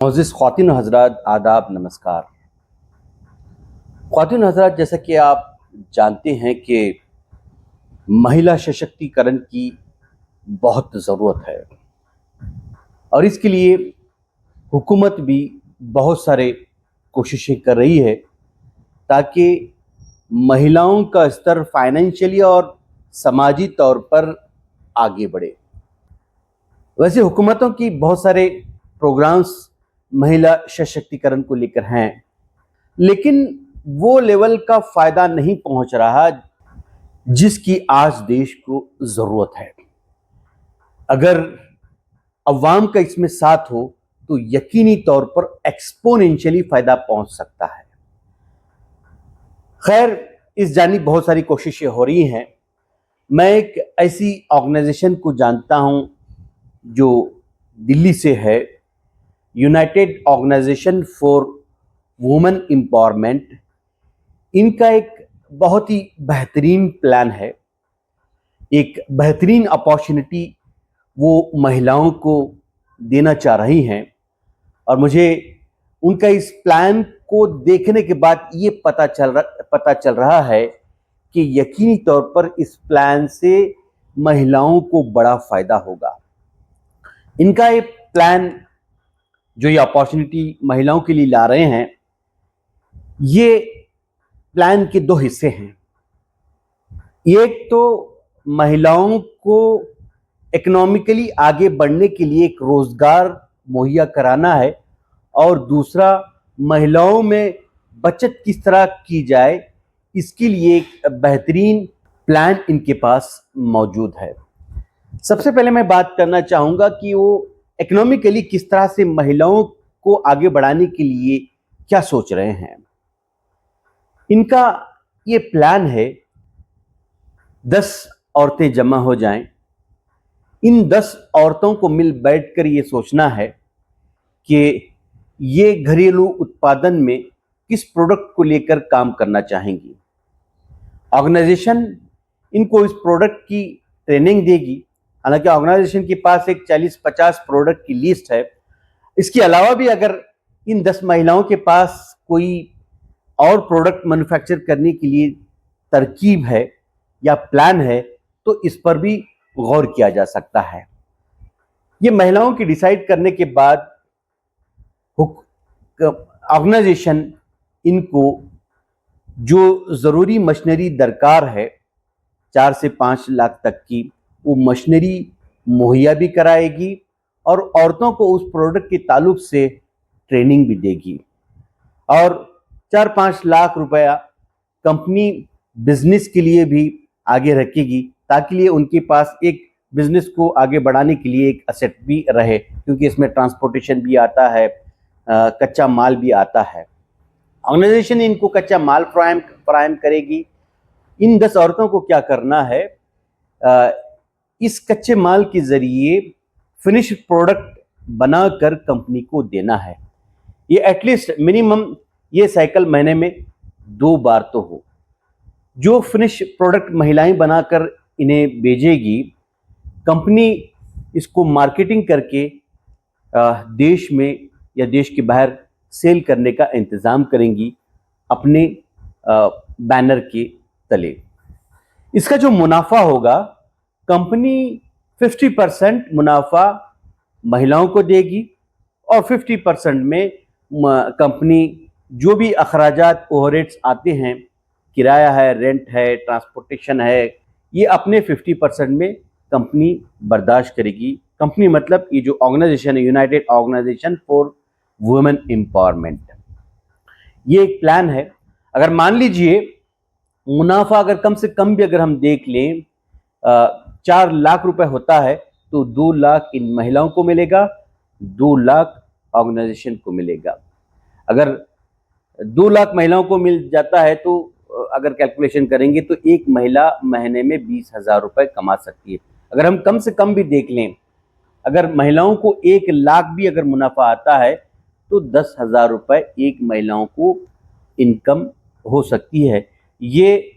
मोअज़्ज़िज़ ख़वातीन हज़रात, आदाब, नमस्कार। ख़वातीन हज़रात, जैसा कि आप जानते हैं कि महिला सशक्तिकरण की बहुत ज़रूरत है और इसके लिए हुकूमत भी बहुत सारे कोशिशें कर रही है ताकि महिलाओं का स्तर फाइनेंशियली और समाजी तौर पर आगे बढ़े। वैसे हुकूमतों की बहुत सारे प्रोग्राम्स महिला सशक्तिकरण को लेकर हैं, लेकिन वो लेवल का फ़ायदा नहीं पहुंच रहा जिसकी आज देश को ज़रूरत है। अगर अवाम का इसमें साथ हो तो यकीनी तौर पर एक्सपोनेंशियली फ़ायदा पहुंच सकता है। खैर, इस जानिब बहुत सारी कोशिशें हो रही हैं। मैं एक ऐसी ऑर्गेनाइजेशन को जानता हूं जो दिल्ली से है, united organization for women empowerment. इनका एक बहुत ही बेहतरीन प्लान है, एक बेहतरीन अपॉर्चुनिटी वो महिलाओं को देना चाह रही हैं और मुझे उनका इस प्लान को देखने के बाद ये पता चल रहा है कि यकीनी तौर पर इस प्लान से महिलाओं को बड़ा फ़ायदा होगा। इनका ये प्लान, जो ये अपॉर्चुनिटी महिलाओं के लिए ला रहे हैं, ये प्लान के दो हिस्से हैं। एक तो महिलाओं को इकोनॉमिकली आगे बढ़ने के लिए एक रोजगार मुहैया कराना है और दूसरा महिलाओं में बचत किस तरह की जाए, इसके लिए एक बेहतरीन प्लान इनके पास मौजूद है। सबसे पहले मैं बात करना चाहूँगा कि वो इकोनॉमिकली किस तरह से महिलाओं को आगे बढ़ाने के लिए क्या सोच रहे हैं। इनका ये प्लान है, 10 औरतें जमा हो जाएं। इन 10 औरतों को मिल बैठकर ये सोचना है कि ये घरेलू उत्पादन में किस प्रोडक्ट को लेकर काम करना चाहेंगी। ऑर्गेनाइजेशन इनको इस प्रोडक्ट की ट्रेनिंग देगी। हालांकि ऑर्गेनाइजेशन के पास एक 40-50 प्रोडक्ट की लिस्ट है। इसके अलावा भी अगर इन 10 महिलाओं के पास कोई और प्रोडक्ट मैन्युफैक्चर करने के लिए तरकीब है या प्लान है तो इस पर भी गौर किया जा सकता है। ये महिलाओं की डिसाइड करने के बाद ऑर्गेनाइजेशन इनको जो ज़रूरी मशीनरी दरकार है, 4 से 5 लाख तक की, वो मशीनरी मुहैया भी कराएगी और औरतों को उस प्रोडक्ट के ताल्लुक से ट्रेनिंग भी देगी और 4-5 लाख रुपया कंपनी बिजनेस के लिए भी आगे रखेगी ताकि उनके पास एक बिजनेस को आगे बढ़ाने के लिए एक असेट भी रहे, क्योंकि इसमें ट्रांसपोर्टेशन भी आता है, कच्चा माल भी आता है। ऑर्गेनाइजेशन इनको कच्चा माल फराहम करेगी। इन 10 औरतों को क्या करना है, इस कच्चे माल के जरिए फिनिश प्रोडक्ट बनाकर कंपनी को देना है। ये एटलीस्ट मिनिमम ये साइकिल महीने में 2 बार तो हो। जो फिनिश प्रोडक्ट महिलाएं बनाकर इन्हें भेजेगी, कंपनी इसको मार्केटिंग करके देश में या देश के बाहर सेल करने का इंतज़ाम करेंगी अपने बैनर के तले। इसका जो मुनाफा होगा, कंपनी 50% मुनाफा महिलाओं को देगी और 50% में कंपनी जो भी अखराजात ओवरहेड्स आते हैं, किराया है, रेंट है, ट्रांसपोर्टेशन है, ये अपने 50% में कंपनी बर्दाश्त करेगी। कंपनी मतलब ये जो ऑर्गेनाइजेशन है, united organization for women empowerment, ये एक प्लान है। अगर मान लीजिए मुनाफा अगर कम से कम भी अगर हम देख लें 4 लाख रुपए होता है तो 2 लाख इन महिलाओं को मिलेगा, 2 लाख ऑर्गेनाइजेशन को मिलेगा। अगर 2 लाख महिलाओं को मिल जाता है तो अगर कैलकुलेशन करेंगे तो एक महिला महीने में 20,000 रुपए कमा सकती है। अगर हम कम से कम भी देख लें, अगर महिलाओं को 1 लाख भी अगर मुनाफा आता है तो 10,000 रुपए एक महिलाओं को इनकम हो सकती है। ये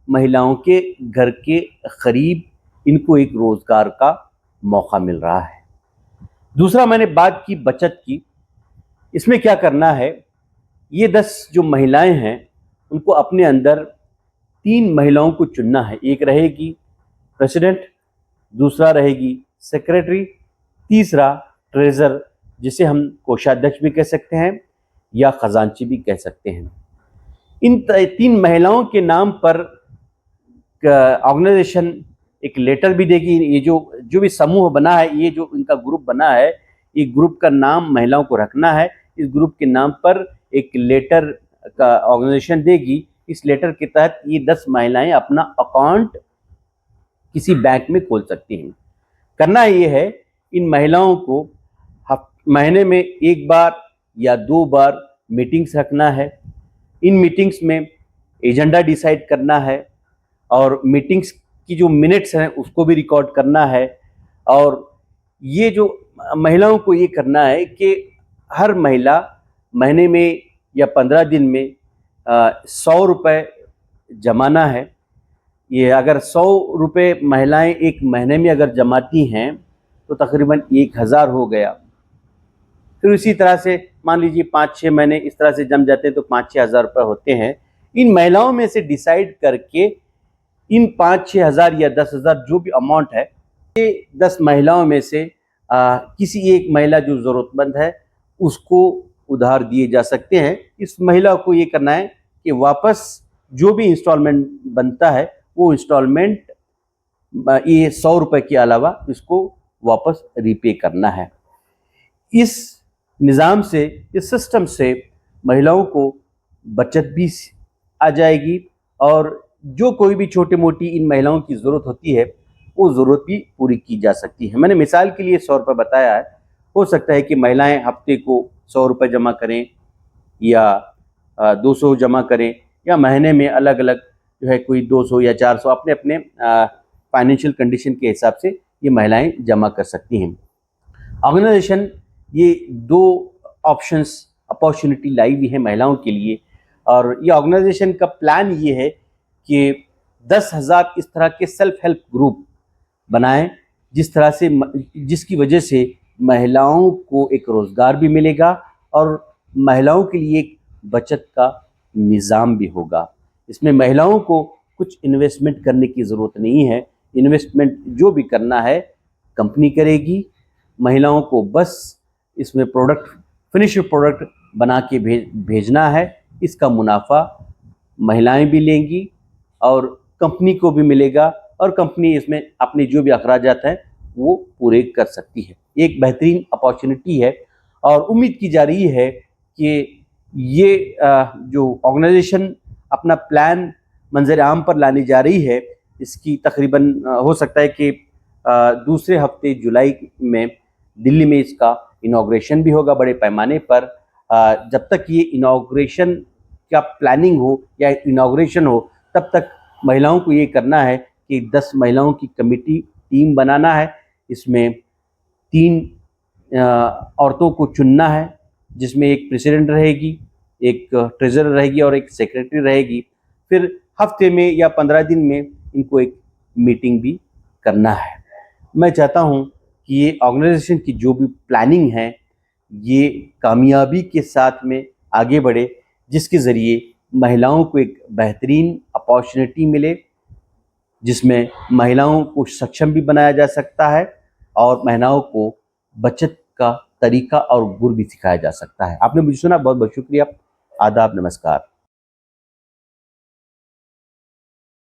महिलाओं के घर के करीब इनको एक रोजगार का मौका मिल रहा है। दूसरा, मैंने बात की बचत की। इसमें क्या करना है, ये 10 जो महिलाएं हैं उनको अपने अंदर 3 महिलाओं को चुनना है। एक रहेगी प्रेसिडेंट, दूसरा रहेगी सेक्रेटरी, तीसरा ट्रेजर जिसे हम कोषाध्यक्ष भी कह सकते हैं या खजांची भी कह सकते हैं। इन 3 महिलाओं के नाम पर ऑर्गेनाइजेशन एक लेटर भी देगी। ये जो भी समूह बना है, ये जो इनका ग्रुप बना है, ये ग्रुप का नाम महिलाओं को रखना है। इस ग्रुप के नाम पर एक लेटर का ऑर्गेनाइजेशन देगी। इस लेटर के तहत ये 10 महिलाएं अपना अकाउंट किसी बैंक में खोल सकती हैं। करना ये है, इन महिलाओं को महीने में 1 बार या 2 बार मीटिंग्स रखना है। इन मीटिंग्स में एजेंडा डिसाइड करना है और मीटिंग्स की जो मिनट्स हैं उसको भी रिकॉर्ड करना है। और ये जो महिलाओं को ये करना है कि हर महिला महीने में या 15 दिन में 100 रुपये जमाना है। ये अगर 100 रुपये महिलाएं एक महीने में अगर जमाती हैं तो तकरीबन 1000 हो गया। फिर इसी तरह से मान लीजिए 5-6 महीने इस तरह से जम जाते हैं तो 5-6 हज़ार रुपये होते हैं। इन महिलाओं में से डिसाइड करके इन 5-6 हज़ार या 10 हज़ार जो भी अमाउंट है, ये 10 महिलाओं में से किसी एक महिला जो ज़रूरतमंद है उसको उधार दिए जा सकते हैं। इस महिला को ये करना है कि वापस जो भी इंस्टॉलमेंट बनता है वो इंस्टॉलमेंट ये 100 रुपये के अलावा इसको वापस रीपे करना है। इस निज़ाम से, इस सिस्टम से महिलाओं को बचत भी आ जाएगी और जो कोई भी छोटी मोटी इन महिलाओं की ज़रूरत होती है वो ज़रूरत भी पूरी की जा सकती है। मैंने मिसाल के लिए 100 रुपये बताया है। हो सकता है कि महिलाएं हफ्ते को 100 रुपये जमा करें या 200 जमा करें या महीने में अलग अलग जो है कोई 200 या 400 अपने अपने फाइनेंशियल कंडीशन के हिसाब से ये महिलाएं जमा कर सकती हैं। ऑर्गेनाइजेशन ये 2 ऑप्शंस अपॉर्चुनिटी लाई हुई है महिलाओं के लिए और ये ऑर्गेनाइजेशन का प्लान ये है कि 10,000 इस तरह के सेल्फ हेल्प ग्रुप बनाएं जिसकी वजह से महिलाओं को एक रोज़गार भी मिलेगा और महिलाओं के लिए एक बचत का निज़ाम भी होगा। इसमें महिलाओं को कुछ इन्वेस्टमेंट करने की ज़रूरत नहीं है। इन्वेस्टमेंट जो भी करना है कंपनी करेगी। महिलाओं को बस इसमें फिनिश प्रोडक्ट बना के भेजना है। इसका मुनाफा महिलाएं भी लेंगी और कंपनी को भी मिलेगा और कंपनी इसमें अपने जो भी अखराजात हैं वो पूरे कर सकती है। एक बेहतरीन अपॉर्चुनिटी है और उम्मीद की जा रही है कि ये जो ऑर्गेनाइजेशन अपना प्लान मंजर आम पर लाने जा रही है, इसकी तकरीबन हो सकता है कि दूसरे हफ्ते जुलाई में दिल्ली में इसका इनॉग्रेशन भी होगा बड़े पैमाने पर। जब तक ये इनॉग्रेशन का प्लानिंग हो या इनॉग्रेशन हो तब तक महिलाओं को ये करना है कि 10 महिलाओं की कमेटी टीम बनाना है। इसमें 3 औरतों को चुनना है जिसमें एक प्रेसिडेंट रहेगी, एक ट्रेजरर रहेगी और एक सेक्रेटरी रहेगी। फिर हफ्ते में या 15 दिन में इनको एक मीटिंग भी करना है। मैं चाहता हूँ कि ये ऑर्गेनाइजेशन की जो भी प्लानिंग है ये कामयाबी के साथ में आगे बढ़े, जिसके ज़रिए महिलाओं को एक बेहतरीन अपॉर्चुनिटी मिले, जिसमें महिलाओं को सक्षम भी बनाया जा सकता है और महिलाओं को बचत का तरीका और गुर भी सिखाया जा सकता है। आपने मुझे सुना, बहुत बहुत शुक्रिया। आदाब, नमस्कार।